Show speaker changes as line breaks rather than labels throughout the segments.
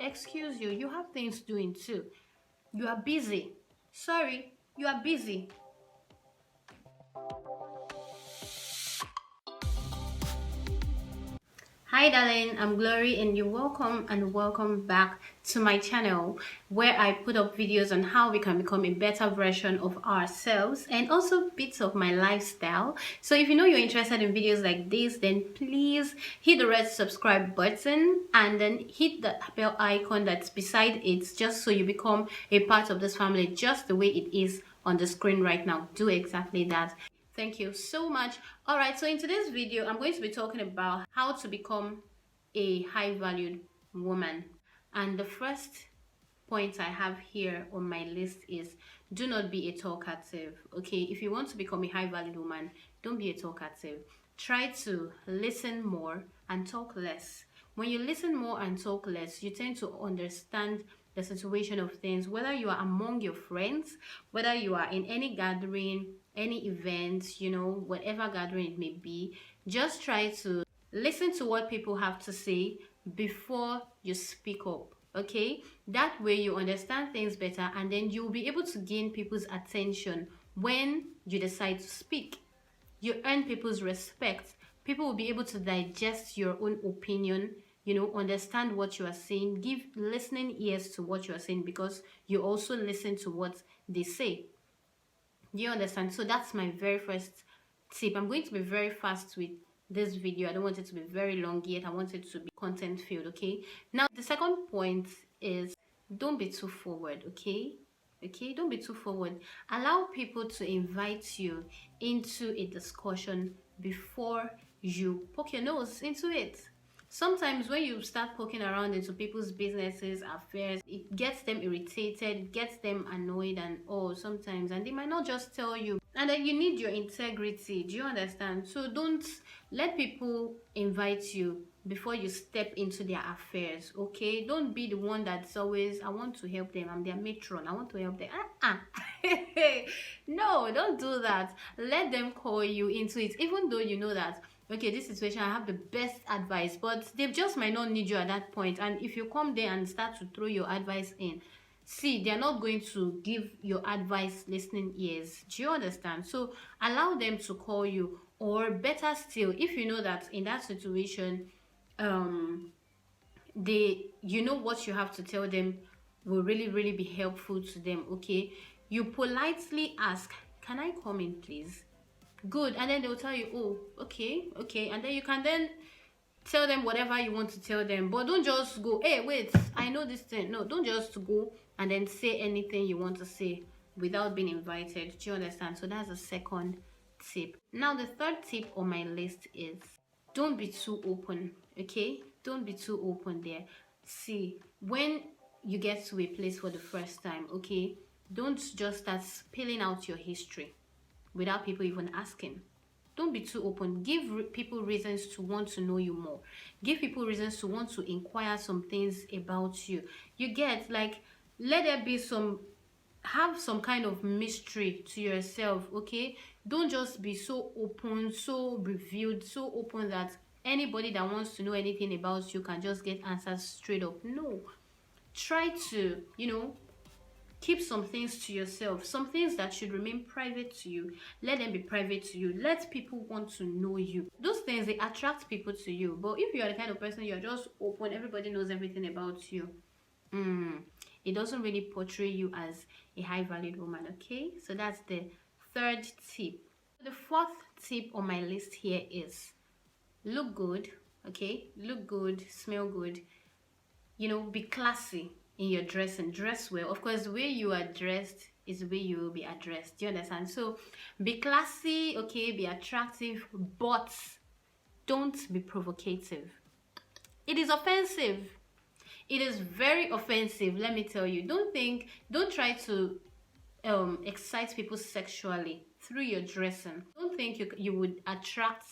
excuse you. You have things doing too. You are busy. Sorry, you are busy. Hi darling, I'm Glory and you're welcome and welcome back to my channel where I put up videos on how we can become a better version of ourselves and also bits of my lifestyle. So if you know you're interested in videos like this, then please hit the red subscribe button and then hit the bell icon that's beside it just so you become a part of this family just the way it is on the screen right now. Do exactly that. Thank you so much. All right, so in today's video, I'm going to be talking about how to become a high valued woman. And the first point I have here on my list is do not be a talkative. Okay, if you want to become a high valued woman, don't be a talkative. Try to listen more and talk less. When you listen more and talk less, you tend to understand the situation of things, whether you are among your friends, whether you are in any gathering, any event, whatever gathering it may be. Just try to listen to what people have to say before you speak up. Okay, that way you understand things better and then you'll be able to gain people's attention when you decide to speak. You earn people's respect. People will be able to digest your own opinion, understand what you are saying, give listening ears to what you are saying because you also listen to what they say. Do you understand? So that's my very first tip. I'm going to be very fast with this video. I don't want it to be very long yet. I want it to be content filled. Okay, now the second point is don't be too forward. Okay, don't be too forward. Allow people to invite you into a discussion before you poke your nose into it. Sometimes when you start poking around into people's businesses, affairs, it gets them irritated, gets them annoyed and all sometimes, and they might not just tell you. And then you need your integrity. Do you understand? So don't let people invite you before you step into their affairs, okay? Don't be the one that's always, I want to help them, I'm their matron, I want to help them. No, don't do that. Let them call you into it, even though you know that okay, this situation I have the best advice, but they just might not need you at that point. And if you come there and start to throw your advice in, see, they're not going to give your advice listening ears. Do you understand? So allow them to call you, or better still, if you know that in that situation you know what you have to tell them will really be helpful to them. Okay, you politely ask, can I come in please? Good. And then they'll tell you, oh, okay, and then you can then tell them whatever you want to tell them, but don't just go, hey, wait, I know this thing. No, don't just go and then say anything you want to say without being invited. Do you understand? So that's the second tip. Now the third tip on my list is don't be too open. Okay, don't be too open there. See, when you get to a place for the first time, okay, don't just start spilling out your history without people even asking. Don't be too open. Give people reasons to want to know you more. Give people reasons to want to inquire some things about you. You get, like, let there be have some kind of mystery to yourself, okay? Don't just be so open, so revealed, so open that anybody that wants to know anything about you can just get answers straight up. No. Try to, keep some things to yourself. Some things that should remain private to you, let them be private to you. Let people want to know you. Those things, they attract people to you. But if you are the kind of person you're just open, everybody knows everything about you, it doesn't really portray you as a high valued woman. Okay, so that's the third tip. The fourth tip on my list here is look good. Okay, look good, smell good, be classy in your dressing. Dress well. Of course, the way you are dressed is the way you will be addressed. Do you understand? So be classy, okay, be attractive, but don't be provocative. It is offensive. It is very offensive, let me tell you. Don't try to excite people sexually through your dressing. Don't think you would attract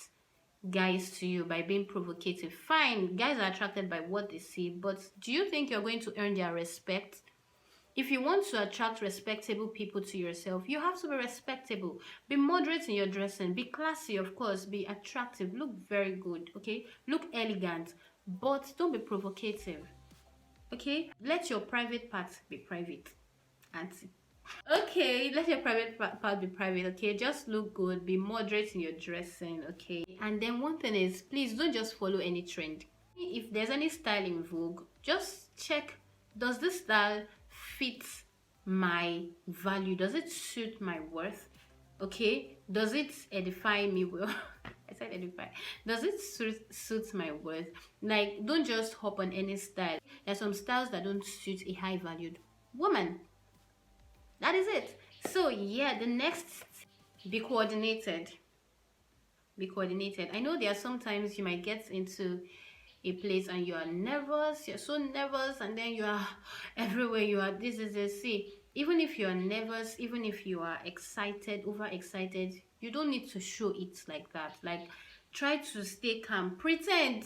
guys to you by being provocative. Fine, guys are attracted by what they see, but do you think you're going to earn their respect? If you want to attract respectable people to yourself, you have to be respectable. Be moderate in your dressing. Be classy, of course. Be attractive. Look very good, okay? Look elegant, but don't be provocative. Okay, let your private part be private, auntie. Okay, let your private part be private. Okay, just look good, be moderate in your dressing. Okay, and then one thing is, please don't just follow any trend. If there's any style in vogue, just check, does this style fit my value? Does it suit my worth? Okay, does it edify me? Well, I said edify. Does it suit my worth? Like, don't just hop on any style. There's some styles that don't suit a high valued woman. That is it. So yeah, the next, be coordinated. Be coordinated. I know there are sometimes you might get into a place and you are nervous, you're so nervous, and then you are everywhere, you are, this is a see, even if you are nervous, even if you are excited, overexcited, you don't need to show it like that. Like, try to stay calm, pretend.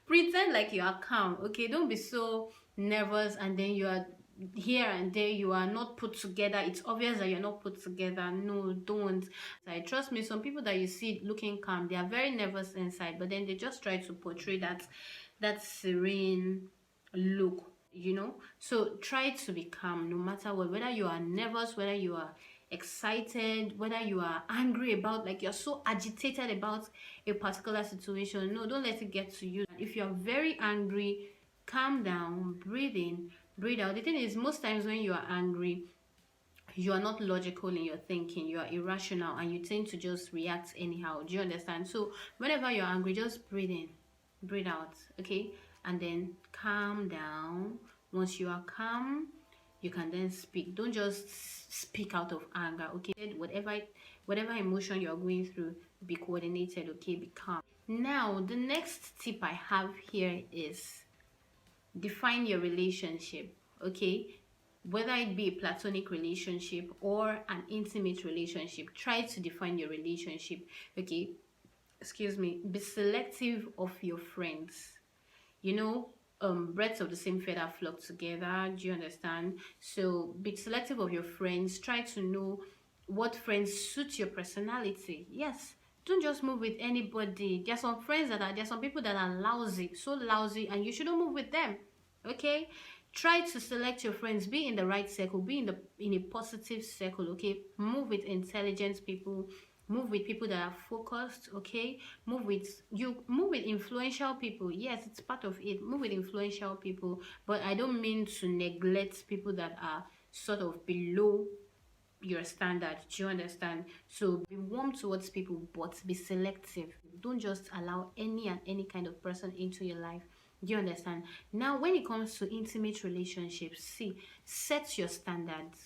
Pretend like you are calm. Okay, don't be so nervous and then you are here and there, you are not put together. It's obvious that you're not put together. No, don't. Like, trust me, some people that you see looking calm, they are very nervous inside, but then they just try to portray that serene look, you know. So try to be calm no matter what, whether you are nervous, whether you are excited, whether you are angry about, like, you're so agitated about a particular situation. No, don't let it get to you. If you're very angry, calm down, breathe in, breathe out. The thing is, most times when you are angry, you are not logical in your thinking, you are irrational, and you tend to just react anyhow. Do you understand? So whenever you're angry, just breathe in, breathe out. Okay, and then calm down. Once you are calm, you can then speak. Don't just speak out of anger. Okay, whatever emotion you're going through, be coordinated. Okay, be calm. Now the next tip I have here is define your relationship. Okay, whether it be a platonic relationship or an intimate relationship, try to define your relationship. Okay, excuse me, be selective of your friends. You know, birds of the same feather flock together. Do you understand? So be selective of your friends. Try to know what friends suit your personality. Yes, don't just move with anybody. There's some friends there's some people that are lousy, so lousy, and you shouldn't move with them. Okay, try to select your friends, be in the right circle, be in a positive circle. Okay, move with intelligent people, move with people that are focused. Okay, move with influential people. Yes, it's part of it. Move with influential people, but I don't mean to neglect people that are sort of below your standard. Do you understand? So be warm towards people, but be selective. Don't just allow any and any kind of person into your life. Do you understand? Now when it comes to intimate relationships, see, set your standards.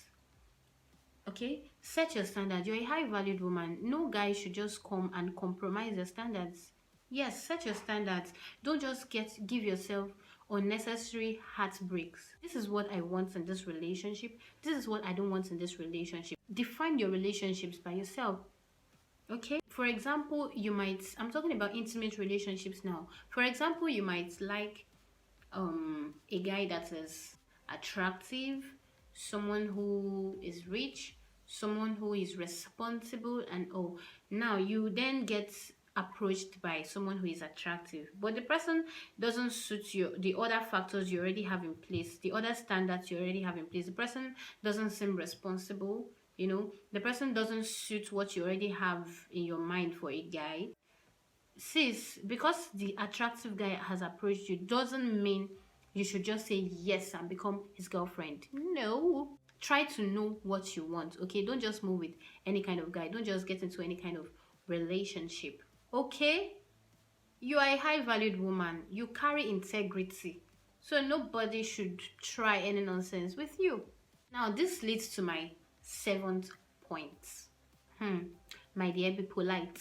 Okay, set your standards. You're a high valued woman. No guy should just come and compromise your standards. Yes, set your standards. Don't just give yourself unnecessary heartbreaks. This is what I want in this relationship. This is what I don't want in this relationship. Define your relationships by yourself. Okay, for example, I'm talking about intimate relationships now. For example, you might like a guy that is attractive, someone who is rich, someone who is responsible, and oh, now you then get approached by someone who is attractive, but the person doesn't suit you, the other factors you already have in place, the other standards you already have in place. The person doesn't seem responsible, you know, the person doesn't suit what you already have in your mind for a guy. Sis, because the attractive guy has approached you doesn't mean you should just say yes and become his girlfriend. No. Try to know what you want. Okay, don't just move with any kind of guy. Don't just get into any kind of relationship. Okay, you are a high valued woman, you carry integrity, so nobody should try any nonsense with you. Now this leads to my seventh point. My dear, be polite.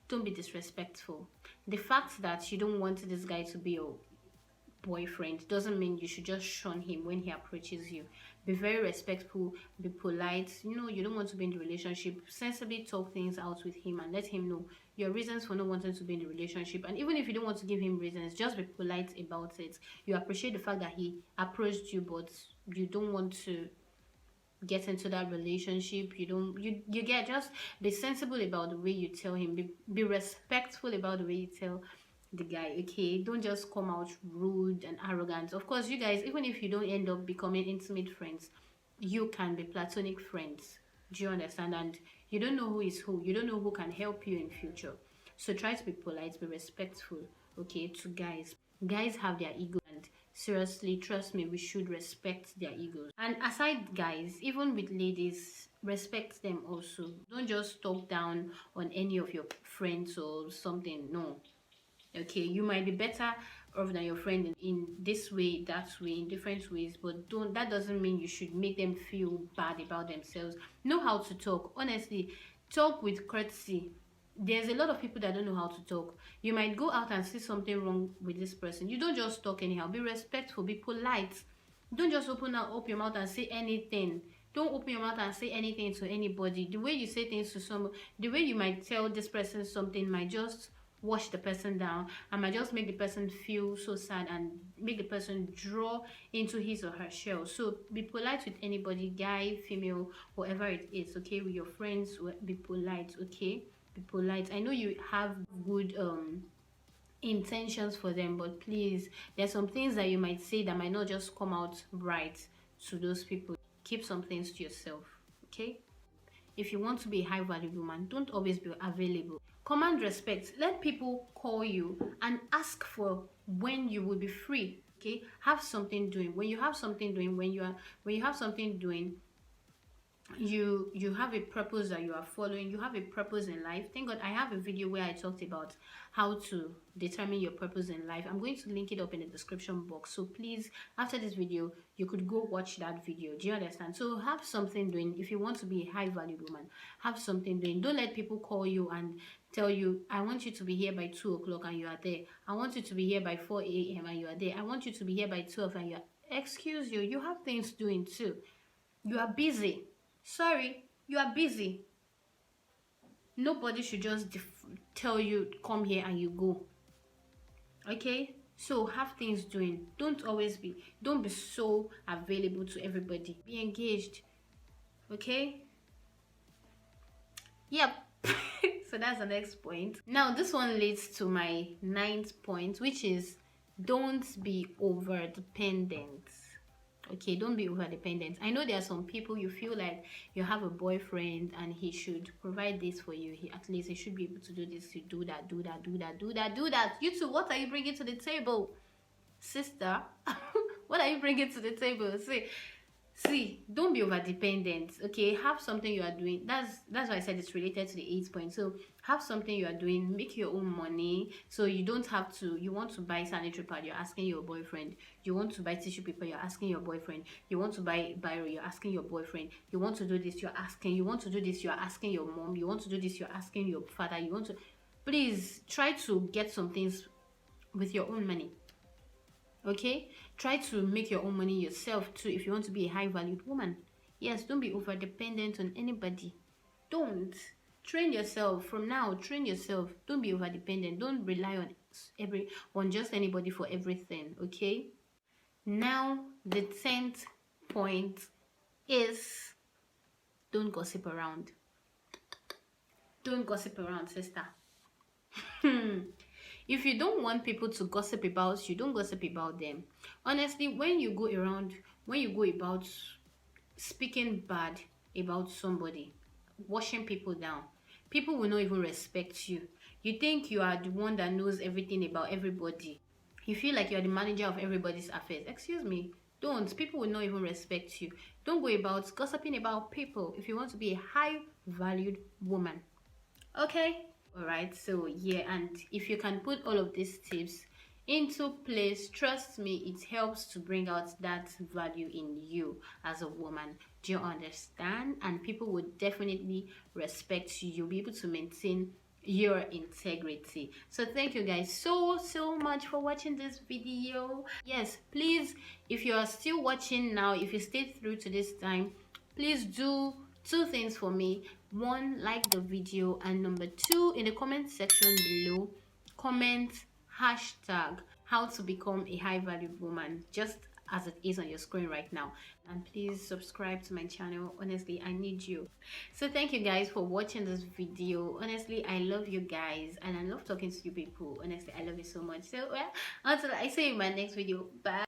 Don't be disrespectful. The fact that you don't want this guy to be your boyfriend doesn't mean you should just shun him when he approaches you. Be very respectful, be polite. You know, you don't want to be in the relationship, sensibly talk things out with him and let him know your reasons for not wanting to be in the relationship. And even if you don't want to give him reasons, just be polite about it. You appreciate the fact that he approached you, but you don't want to get into that relationship. You get, just be sensible about the way you tell him, be respectful about the way you tell the guy. Okay, don't just come out rude and arrogant. Of course, you guys, even if you don't end up becoming intimate friends, you can be platonic friends. Do you understand? And you don't know who is who. You don't know who can help you in future. So try to be polite, be respectful, okay, to guys. Guys have their ego, and seriously, trust me, we should respect their egos. And aside guys, even with ladies, respect them also. Don't just talk down on any of your friends or something. No, okay, you might be better off than your friend in this way, that way, in different ways, but don't, that doesn't mean you should make them feel bad about themselves. Know how to talk. Honestly, talk with courtesy. There's a lot of people that don't know how to talk. You might go out and see something wrong with this person. You don't just talk anyhow. Be respectful, be polite. Don't just open your mouth and say anything. Don't open your mouth and say anything to anybody. The way you say things to someone, the way you might tell this person something might just wash the person down and might just make the person feel so sad and make the person draw into his or her shell. So be polite with anybody, guy, female, whatever it is, okay? With your friends, be polite, okay? Be polite. I know you have good intentions for them, but please, there's some things that you might say that might not just come out right to those people. Keep some things to yourself, okay? If you want to be a high value woman, don't always be available. Command respect. Let people call you and ask for when you will be free. Okay, have something doing. When you have something doing, when you have something doing, you have a purpose that you are following. You have a purpose in life. Thank God I have a video where I talked about how to determine your purpose in life. I'm going to link it up in the description box, so please, after this video, you could go watch that video. Do you understand? So have something doing. If you want to be a high value woman, have something doing. Don't let people call you and tell you, I want you to be here by 2 o'clock and you are there. I want you to be here by 4 a.m. and you are there. I want you to be here by 12 and you are... Excuse you, you have things doing too. You are busy. Sorry, you are busy. Nobody should just tell you come here and you go. Okay, so have things doing. Don't be so available to everybody. Be engaged. Okay, yep. So that's the next point. Now this one leads to my 9th point, which is don't be over dependent. Okay, don't be over dependent. I know there are some people you feel like you have a boyfriend and he should provide this for you. At least he should be able to do this, you do that, do that, do that, do that, do that. You too, what are you bringing to the table, sister? What are you bringing to the table? See, don't be over dependent. Okay, have something you are doing. That's why I said it's related to the 8th point. So have something you are doing, make your own money, so you don't have to. You want to buy sanitary pad, you're asking your boyfriend. You want to buy tissue paper, you're asking your boyfriend. You want to buy biro, you're asking your boyfriend. You want to do this, you're asking. You want to do this, you're asking your mom. You want to do this, you're asking your father. You want to... Please try to get some things with your own money. Okay, try to make your own money yourself too if you want to be a high valued woman. Yes, don't be over dependent on anybody. Don't. Train yourself from now. Train yourself. Don't be over dependent. Don't rely on just anybody for everything. Okay, now the 10th point is don't gossip around. Don't gossip around, sister. If you don't want people to gossip about you, don't gossip about them. Honestly, when you go about speaking bad about somebody, washing people down, people will not even respect you. You think you are the one that knows everything about everybody. You feel like you are the manager of everybody's affairs. Excuse me. Don't. People will not even respect you. Don't go about gossiping about people if you want to be a high valued woman. Okay? Alright, so yeah, and if you can put all of these tips into place, trust me, it helps to bring out that value in you as a woman. Do you understand? And people would definitely respect you. You'll be able to maintain your integrity. So thank you guys so much for watching this video. Yes, please, if you are still watching now, if you stayed through to this time, please do 2 things for me. 1, like the video, and number 2, in the comment section below, comment hashtag how to become a high value woman. Just as it is on your screen right now. And please subscribe to my channel. Honestly, I need you. So thank you guys for watching this video. Honestly, I love you guys and I love talking to you people. Honestly, I love you so much. So well, until I see you in my next video, bye.